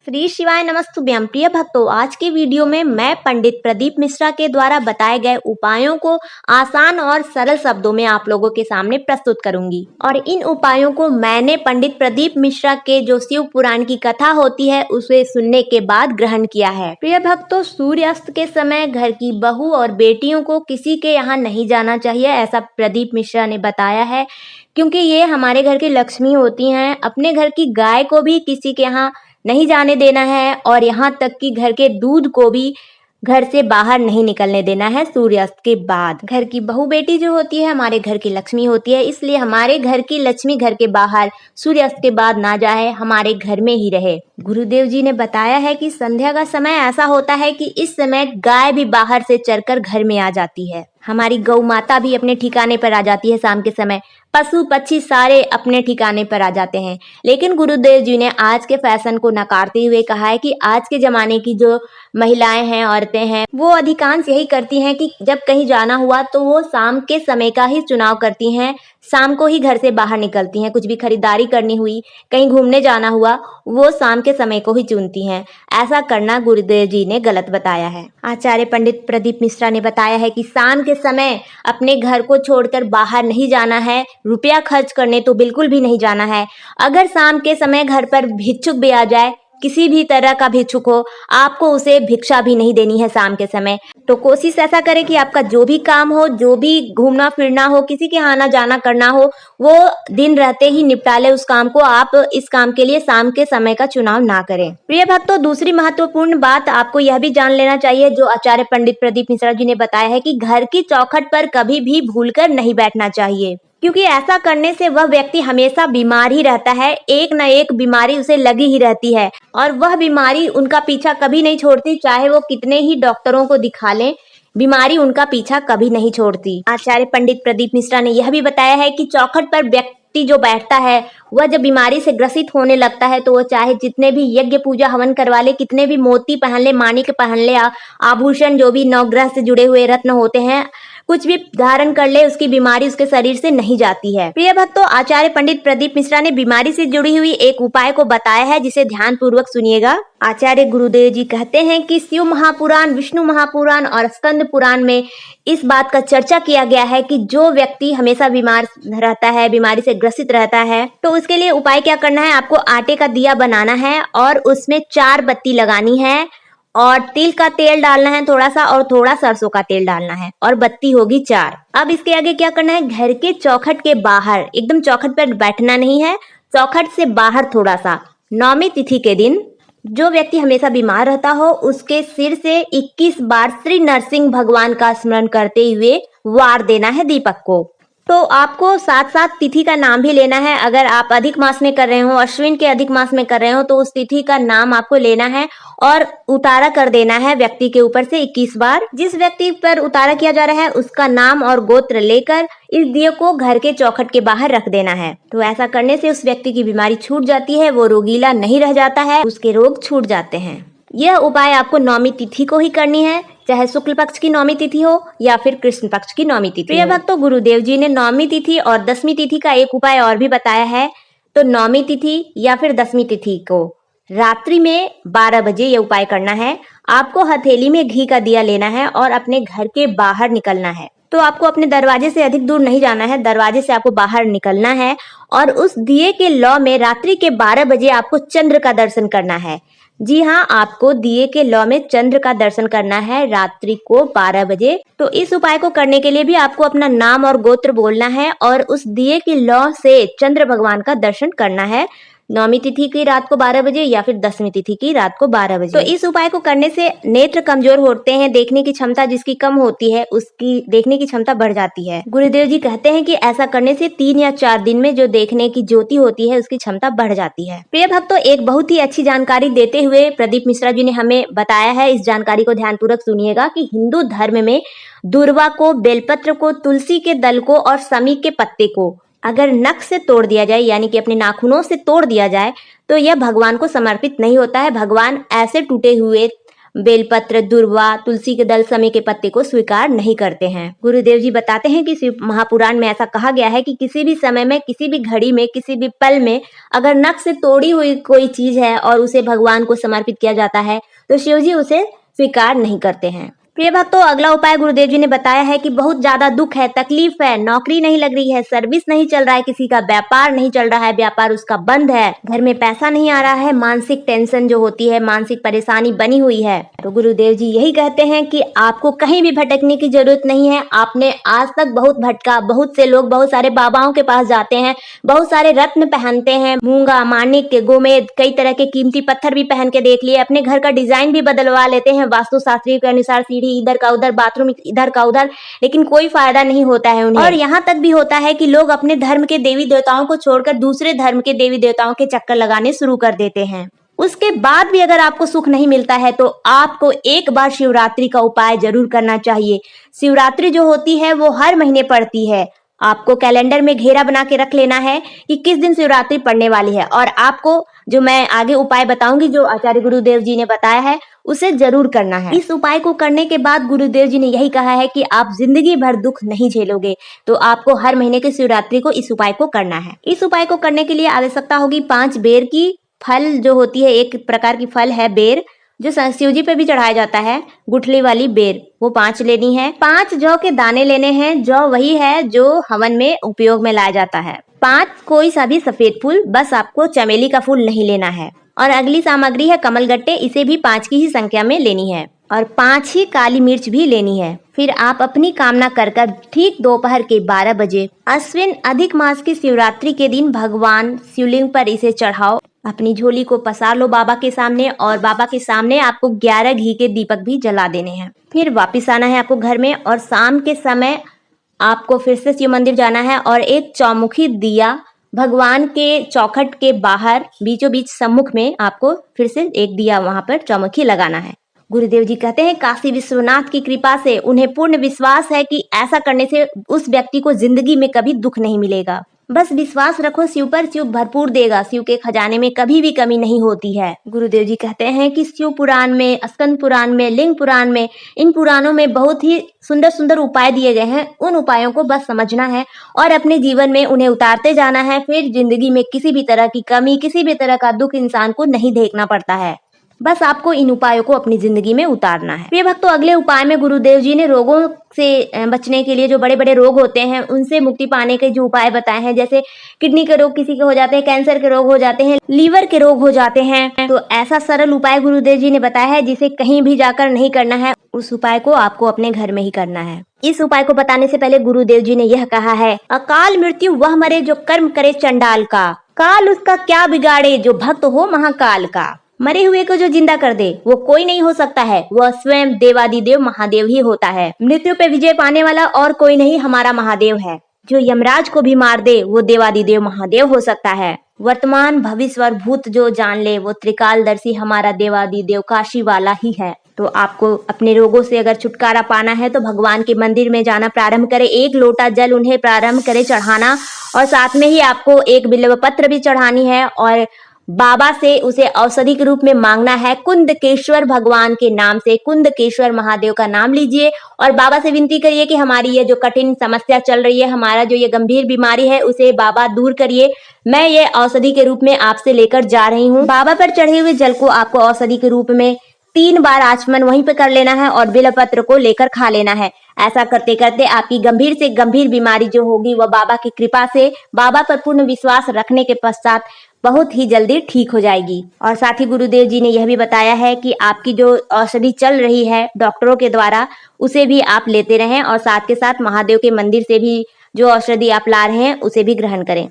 श्री शिवाय नमस्तुभ्यं। प्रिय भक्तों, आज के वीडियो में मैं पंडित प्रदीप मिश्रा के द्वारा बताए गए उपायों को आसान और सरल शब्दों में आप लोगों के सामने प्रस्तुत करूंगी। और इन उपायों को मैंने पंडित प्रदीप मिश्रा के जो शिव पुराण की कथा होती है उसे सुनने के बाद ग्रहण किया है। प्रिय भक्तों, सूर्यास्त के समय घर की बहू और बेटियों को किसी के यहाँ नहीं जाना चाहिए, ऐसा प्रदीप मिश्रा ने बताया है, क्योंकि ये हमारे घर की लक्ष्मी होती हैं। अपने घर की गाय को भी किसी के यहाँ नहीं जाने देना है और यहाँ तक कि घर के दूध को भी घर से बाहर नहीं निकलने देना है सूर्यास्त के बाद। घर की बहू बेटी जो होती है हमारे घर की लक्ष्मी होती है, इसलिए हमारे घर की लक्ष्मी घर के बाहर सूर्यास्त के बाद ना जाए, हमारे घर में ही रहे। गुरुदेव जी ने बताया है कि संध्या का समय ऐसा होता है कि इस समय गाय भी बाहर से चरकर घर में आ जाती है, हमारी गौ माता भी अपने ठिकाने पर आ जाती है। शाम के समय पशु पक्षी सारे अपने ठिकाने पर आ जाते हैं। लेकिन गुरुदेव जी ने आज के फैशन को नकारते हुए कहा है कि आज के जमाने की जो महिलाएं हैं, औरतें हैं, वो अधिकांश यही करती हैं कि जब कहीं जाना हुआ तो वो शाम के समय का ही चुनाव करती हैं, शाम को ही घर से बाहर निकलती हैं। कुछ भी खरीदारी करनी हुई, कहीं घूमने जाना हुआ, वो शाम के समय को ही चुनती हैं। ऐसा करना गुरुदेव जी ने गलत बताया है। आचार्य पंडित प्रदीप मिश्रा ने बताया है कि शाम के समय अपने घर को छोड़कर बाहर नहीं जाना है, रुपया खर्च करने तो बिल्कुल भी नहीं जाना है। अगर शाम के समय घर पर भिक्षुक भी आ जाए, किसी भी तरह का भिक्षुक हो, आपको उसे भिक्षा भी नहीं देनी है शाम के समय। तो कोशिश ऐसा करें कि आपका जो भी काम हो, जो भी घूमना फिरना हो, किसी के आना जाना करना हो, वो दिन रहते ही निपटा ले उस काम को। आप इस काम के लिए शाम के समय का चुनाव ना करें। प्रिय भक्तों, दूसरी महत्वपूर्ण बात आपको यह भी जान लेना चाहिए जो आचार्य पंडित प्रदीप मिश्रा जी ने बताया है कि घर की चौखट पर कभी भी भूलकर नहीं बैठना चाहिए, क्योंकि ऐसा करने से वह व्यक्ति हमेशा बीमार ही रहता है। एक न एक बीमारी उसे लगी ही रहती है और वह बीमारी उनका पीछा कभी नहीं छोड़ती, चाहे वो कितने ही डॉक्टरों को दिखा लें, बीमारी उनका पीछा कभी नहीं छोड़ती। आचार्य पंडित प्रदीप मिश्रा ने यह भी बताया है कि चौखट पर व्यक्ति जो बैठता है वह जब बीमारी से ग्रसित होने लगता है तो वो चाहे जितने भी यज्ञ पूजा हवन करवा ले, कितने भी मोती पहन ले, माणिक पहन ले, आभूषण जो भी नवग्रह से जुड़े हुए रत्न होते हैं, कुछ भी धारण कर ले, उसकी बीमारी उसके शरीर से नहीं जाती है। प्रिय भक्तों, आचार्य पंडित प्रदीप मिश्रा ने बीमारी से जुड़ी हुई एक उपाय को बताया है, जिसे ध्यान पूर्वक सुनिएगा। आचार्य गुरुदेव जी कहते हैं कि शिव महापुराण, विष्णु महापुराण और स्कंद पुराण में इस बात का चर्चा किया गया है कि जो व्यक्ति हमेशा बीमार रहता है, बीमारी से ग्रसित रहता है, तो उसके लिए उपाय क्या करना है। आपको आटे का दिया बनाना है और उसमें 4 बत्ती लगानी है और तिल का तेल डालना है थोड़ा सा, और थोड़ा सरसों का तेल डालना है, और बत्ती होगी 4। अब इसके आगे क्या करना है, घर के चौखट के बाहर, एकदम चौखट पर बैठना नहीं है, चौखट से बाहर थोड़ा सा, नवमी तिथि के दिन जो व्यक्ति हमेशा बीमार रहता हो उसके सिर से 21 बार श्री नरसिंह भगवान का स्मरण करते हुए वार देना है दीपक को। तो आपको साथ साथ तिथि का नाम भी लेना है। अगर आप अधिक मास में कर रहे हो, अश्विन के अधिक मास में कर रहे हो, तो उस तिथि का नाम आपको लेना है और उतारा कर देना है व्यक्ति के ऊपर से 21 बार। जिस व्यक्ति पर उतारा किया जा रहा है उसका नाम और गोत्र लेकर इस दिए को घर के चौखट के बाहर रख देना है। तो ऐसा करने से उस व्यक्ति की बीमारी छूट जाती है, वो रोगीला नहीं रह जाता है, उसके रोग छूट जाते हैं। यह उपाय आपको नवमी तिथि को ही करनी है, चाहे शुक्ल पक्ष की नवमी तिथि हो या फिर कृष्ण पक्ष की नवमी तिथि। प्रिय भक्तों, गुरुदेव जी ने नवमी तिथि और 10वीं तिथि का एक उपाय और भी बताया है। तो नवमी तिथि या फिर 10वीं तिथि को रात्रि में 12 बजे ये उपाय करना है। आपको हथेली में घी का दिया लेना है और अपने घर के बाहर निकलना है। तो आपको अपने दरवाजे से अधिक दूर नहीं जाना है, दरवाजे से आपको बाहर निकलना है और उस दिए के लौ में रात्रि के 12 बजे आपको चंद्र का दर्शन करना है। जी हाँ, आपको दिए के लौ में चंद्र का दर्शन करना है रात्रि को 12 बजे। तो इस उपाय को करने के लिए भी आपको अपना नाम और गोत्र बोलना है और उस दिए के लौ से चंद्र भगवान का दर्शन करना है नवमी तिथि की रात को 12 बजे या फिर 10वीं तिथि की रात को 12 बजे। तो इस उपाय को करने से नेत्र कमजोर होते हैं, देखने की क्षमता जिसकी कम होती है उसकी देखने की क्षमता बढ़ जाती है। गुरुदेव जी कहते हैं कि ऐसा करने से 3 या 4 दिन में जो देखने की ज्योति होती है उसकी क्षमता बढ़ जाती है। प्रिय भक्तों, एक बहुत ही अच्छी जानकारी देते हुए प्रदीप मिश्रा जी ने हमें बताया है, इस जानकारी को ध्यानपूर्वक सुनिएगा कि हिंदू धर्म में दूर्वा को, बेलपत्र को, तुलसी के दल को और समी के पत्ते को अगर नख से तोड़ दिया जाए, यानी कि अपने नाखूनों से तोड़ दिया जाए, तो यह भगवान को समर्पित नहीं होता है। भगवान ऐसे टूटे हुए बेलपत्र, दुर्वा, तुलसी के दल, समी के पत्ते को स्वीकार नहीं करते हैं। गुरुदेव जी बताते हैं कि शिव महापुराण में ऐसा कहा गया है कि किसी भी समय में, किसी भी घड़ी में, किसी भी पल में अगर नख से तोड़ी हुई कोई चीज है और उसे भगवान को समर्पित किया जाता है तो शिव जी उसे स्वीकार नहीं करते हैं। प्रिय भक्तों, अगला उपाय गुरुदेव जी ने बताया है कि बहुत ज्यादा दुख है, तकलीफ है, नौकरी नहीं लग रही है, सर्विस नहीं चल रहा है, किसी का व्यापार नहीं चल रहा है, व्यापार उसका बंद है, घर में पैसा नहीं आ रहा है, मानसिक टेंशन जो होती है, मानसिक परेशानी बनी हुई है। तो गुरुदेव जी यही कहते हैं कि आपको कहीं भी भटकने की जरूरत नहीं है। आपने आज तक बहुत भटका, बहुत से लोग बहुत सारे बाबाओं के पास जाते हैं, बहुत सारे रत्न पहनते हैं, मूंगा, माणिक्य, गोमेद, कई तरह के कीमती पत्थर भी पहन के देख लिए, अपने घर का डिजाइन भी बदलवा लेते हैं वास्तुशास्त्री के अनुसार, सीढ़ी इधर का उधर, बाथरूम इधर का उधर, लेकिन कोई फायदा नहीं होता है उन्हें। और यहाँ तक भी होता है कि लोग अपने धर्म के देवी देवताओं को छोड़कर दूसरे धर्म के देवी देवताओं के चक्कर लगाने शुरू कर देते हैं। उसके बाद भी अगर आपको सुख नहीं मिलता है तो आपको एक बार शिवरात्रि का उपाय जरूर करना चाहिए। शिवरात्रि जो होती है वो हर महीने पड़ती है। आपको कैलेंडर में घेरा बना के रख लेना है कि किस दिन शिवरात्रि पड़ने वाली है, और आपको जो मैं आगे उपाय बताऊंगी, जो आचार्य गुरुदेव जी ने बताया है, उसे जरूर करना है। इस उपाय को करने के बाद गुरुदेव जी ने यही कहा है कि आप जिंदगी भर दुख नहीं झेलोगे। तो आपको हर महीने की शिवरात्रि को इस उपाय को करना है। इस उपाय को करने के लिए आवश्यकता होगी 5 बेर की। फल जो होती है, एक प्रकार की फल है बेर, जो शिव जी पे भी चढ़ाया जाता है, गुठली वाली बेर, वो 5 लेनी है। 5 जौ के दाने लेने हैं। जौ वही है जो हवन में उपयोग में लाया जाता है। 5 कोई सा भी सफेद फूल, बस आपको चमेली का फूल नहीं लेना है। और अगली सामग्री है कमलगट्टे, इसे भी 5 की ही संख्या में लेनी है। और 5 ही काली मिर्च भी लेनी है। फिर आप अपनी कामना कर ठीक दोपहर के 12 बजे अश्विन अधिक मास की शिवरात्रि के दिन भगवान शिवलिंग पर इसे चढ़ाओ। अपनी झोली को पसार लो बाबा के सामने, और बाबा के सामने आपको 11 घी के दीपक भी जला देने हैं। फिर वापिस आना है आपको घर में, और शाम के समय आपको फिर से शिव मंदिर जाना है और एक चौमुखी दिया भगवान के चौखट के बाहर बीचों बीच सम्मुख में आपको फिर से एक दिया वहां पर चौमुखी लगाना है। गुरुदेव जी कहते हैं काशी विश्वनाथ की कृपा से उन्हें पूर्ण विश्वास है कि ऐसा करने से उस व्यक्ति को जिंदगी में कभी दुख नहीं मिलेगा। बस विश्वास रखो शिव पर, शिव भरपूर देगा। शिव के खजाने में कभी भी कमी नहीं होती है। गुरुदेव जी कहते हैं कि शिव पुराण में, स्कंद पुराण में, लिंग पुराण में, इन पुराणों में बहुत ही सुंदर सुंदर उपाय दिए गए हैं। उन उपायों को बस समझना है और अपने जीवन में उन्हें उतारते जाना है। फिर जिंदगी में किसी भी तरह की कमी, किसी भी तरह का दुख इंसान को नहीं देखना पड़ता है। बस आपको इन उपायों को अपनी जिंदगी में उतारना है। प्रिय भक्तों, अगले उपाय में गुरुदेव जी ने रोगों से बचने के लिए, जो बड़े बड़े रोग होते हैं उनसे मुक्ति पाने के जो उपाय बताए हैं, जैसे किडनी के रोग किसी के हो जाते हैं, कैंसर के रोग हो जाते हैं, लीवर के रोग हो जाते हैं, तो ऐसा सरल उपाय गुरुदेव जी ने बताया है जिसे कहीं भी जाकर नहीं करना है। उस उपाय को आपको अपने घर में ही करना है। इस उपाय को बताने से पहले गुरुदेव जी ने यह कहा है, अकाल मृत्यु वह मरे जो कर्म करे चंडाल का, काल उसका क्या बिगाड़े जो भक्त हो महाकाल का। मरे हुए को जो जिंदा कर दे वो कोई नहीं हो सकता है, वह स्वयं देवादिदेव महादेव ही होता है। मृत्यु पे विजय पाने वाला और कोई नहीं, हमारा महादेव है। जो यमराज को भी मार दे वो देवादिदेव महादेव हो सकता है। वर्तमान भविष्य और भूत जो जान ले वो त्रिकालदर्शी हमारा देवादिदेव काशी वाला ही है। तो आपको अपने रोगों से अगर छुटकारा पाना है तो भगवान के मंदिर में जाना प्रारंभ करें। 1 लोटा जल उन्हें प्रारंभ करें चढ़ाना, और साथ में ही आपको एक बिल्व पत्र भी चढ़ानी है, और बाबा से उसे औषधि के रूप में मांगना है। कुंदकेश्वर भगवान के नाम से, कुंदकेश्वर महादेव का नाम लीजिए और बाबा से विनती करिए कि हमारी ये जो कठिन समस्या चल रही है, हमारा जो ये गंभीर बीमारी है, उसे बाबा दूर करिए। मैं ये औषधि के रूप में आपसे लेकर जा रही हूँ। बाबा पर चढ़े हुए जल को आपको औषधि के रूप में 3 बार आचमन वहीं पे कर लेना है और बिल्वपत्र को लेकर खा लेना है। ऐसा करते करते आपकी गंभीर से गंभीर बीमारी जो होगी वह बाबा की कृपा से, बाबा पर पूर्ण विश्वास रखने के पश्चात बहुत ही जल्दी ठीक हो जाएगी। और साथ ही गुरुदेव जी ने यह भी बताया है कि आपकी जो औषधि चल रही है डॉक्टरों के द्वारा, उसे भी आप लेते रहें, और साथ के साथ महादेव के मंदिर से भी जो औषधि आप ला रहे हैं उसे भी ग्रहण करें।